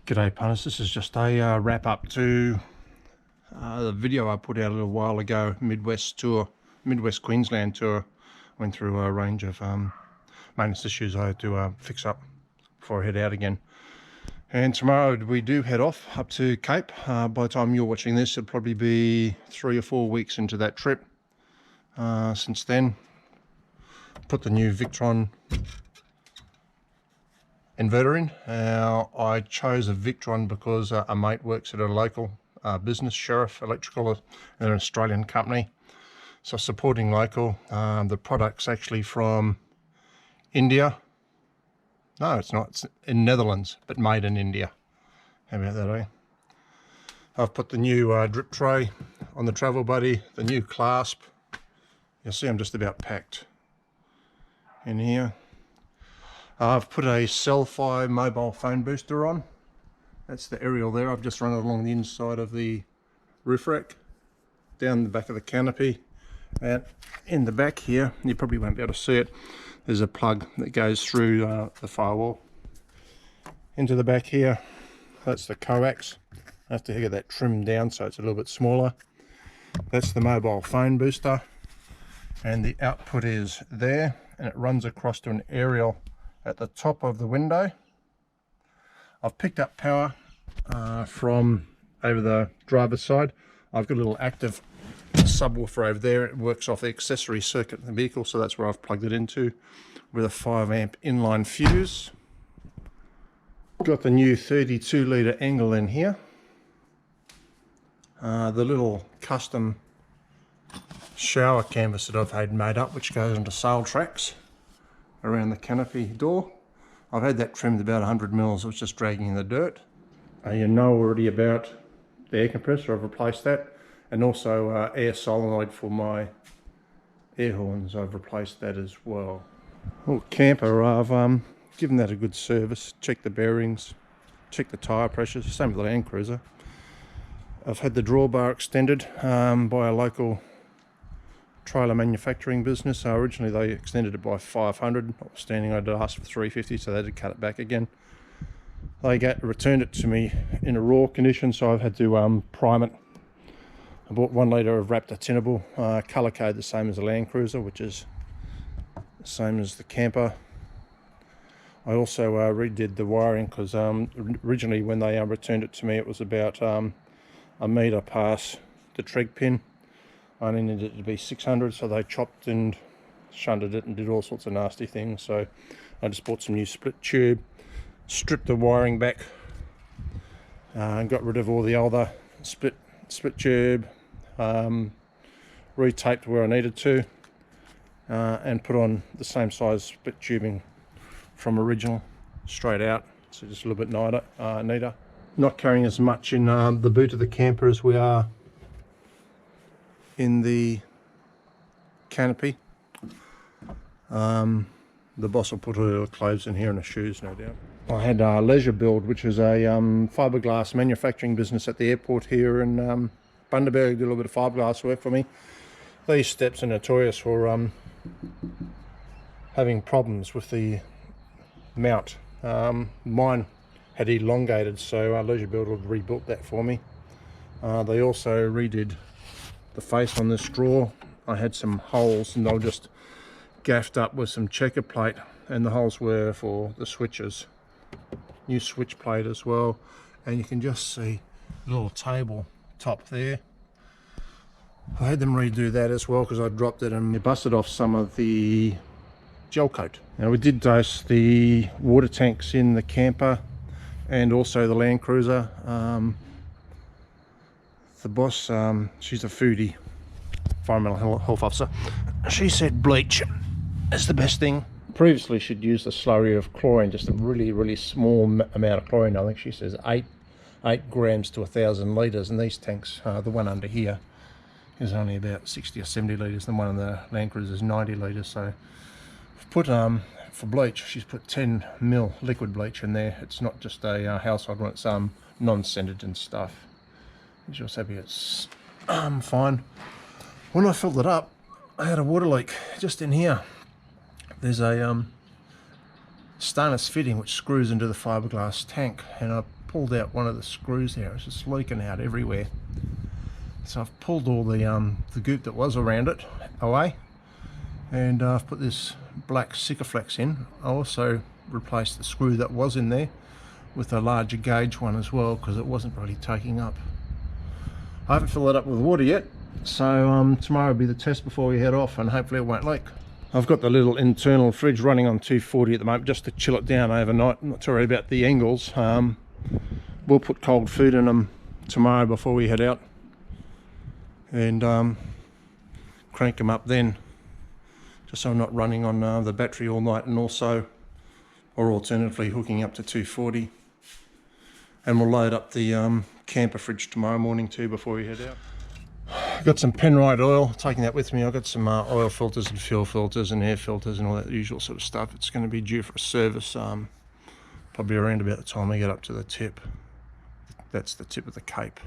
G'day punters, this is just a wrap up to the video I put out a little while ago, Midwest Queensland tour. Went through a range of maintenance issues I had to fix up before I head out again. And tomorrow we do head off up to Cape. By the time you're watching this, it'll probably be 3 or 4 weeks into that trip. Since then, put the new Victron inverter in. I chose a Victron because a mate works at a local business, Sheriff Electrical, they're an Australian company, so supporting local. The product's actually from India. No, it's not, it's in Netherlands, but made in India. How about that, eh? I've put the new drip tray on the Travel Buddy, the new clasp. You'll see I'm just about packed in here. I've put a Cell-Fi mobile phone booster on. That's the aerial there. I've just run it along the inside of the roof rack, down the back of the canopy, and in the back here, you probably won't be able to see it, there's a plug that goes through the firewall. Into the back here, that's the coax. I have to get that trimmed down so it's a little bit smaller. That's the mobile phone booster, and the output is there, and it runs across to an aerial at the top of the window. I've picked up power from over the driver's side. I've got a little active subwoofer over there. It works off the accessory circuit in the vehicle, so that's where I've plugged it into with a 5 amp inline fuse. Got the new 32 litre angle in here. The little custom shower canvas that I've had made up, which goes into sail tracks around the canopy door. I've had that trimmed about 100 mils. It was just dragging in the dirt. You know already about the air compressor. I've replaced that, and also air solenoid for my air horns. I've replaced that as well. Oh, camper, I've given that a good service. Checked the bearings, checked the tyre pressures. Same with the Land Cruiser. I've had the drawbar extended by a local trailer manufacturing business. Originally they extended it by 500, notwithstanding I'd asked for 350, so they had to cut it back again. They returned it to me in a raw condition, so I've had to prime it. I bought 1 litre of Raptor Tinnable, colour code the same as the Land Cruiser, which is the same as the camper. I also redid the wiring because originally when they returned it to me, it was about a metre past the treg pin. I needed it to be 600, so they chopped and shunted it and did all sorts of nasty things. So I just bought some new split tube, stripped the wiring back, and got rid of all the other split tube, retaped where I needed to, and put on the same size split tubing from original straight out, so just a little bit neater. Not carrying as much in the boot of the camper as we are in the canopy. The boss will put all the clothes in here and the shoes, no doubt. I had Leisure Build, which is a fiberglass manufacturing business at the airport here in Bundaberg. Did a little bit of fiberglass work for me. These steps are notorious for having problems with the mount. Mine had elongated, so Leisure Build had rebuilt that for me. They also redid the face on this drawer. I had some holes and they were just gaffed up with some checker plate, and the holes were for the switches. New switch plate as well, and you can just see the little table top there. I had them redo that as well because I dropped it and busted off some of the gel coat. Now we did dose the water tanks in the camper and also the Land Cruiser. The boss, she's a foodie, environmental health officer. She said bleach is the best thing. Previously she'd used a slurry of chlorine, just a really small amount of chlorine. I think she says 8 grams to 1,000 litres, and these tanks, the one under here is only about 60 or 70 litres, and one of the Land Cruiser is 90 litres. So I've put for bleach, she's put 10 mil liquid bleach in there. It's not just a household one, it's non-scented and stuff. You'll see it's fine. When I filled it up, I had a water leak just in here. There's a stainless fitting which screws into the fiberglass tank, and I pulled out one of the screws there. It's just leaking out everywhere. So I've pulled all the goop that was around it away, and I've put this black Sikaflex in. I also replaced the screw that was in there with a larger gauge one as well, because it wasn't really taking up. I haven't filled it up with water yet, so tomorrow will be the test before we head off, and hopefully it won't leak. I've got the little internal fridge running on 240 at the moment, just to chill it down overnight. I'm not too worried about the angles. We'll put cold food in them tomorrow before we head out, and crank them up then, just so I'm not running on the battery all night, and also, or alternatively, hooking up to 240. And we'll load up the camper fridge tomorrow morning too before we head out. I've got some Penrite oil, taking that with me. I've got some oil filters and fuel filters and air filters and all that usual sort of stuff. It's going to be due for a service probably around about the time we get up to the tip. That's the tip of the Cape.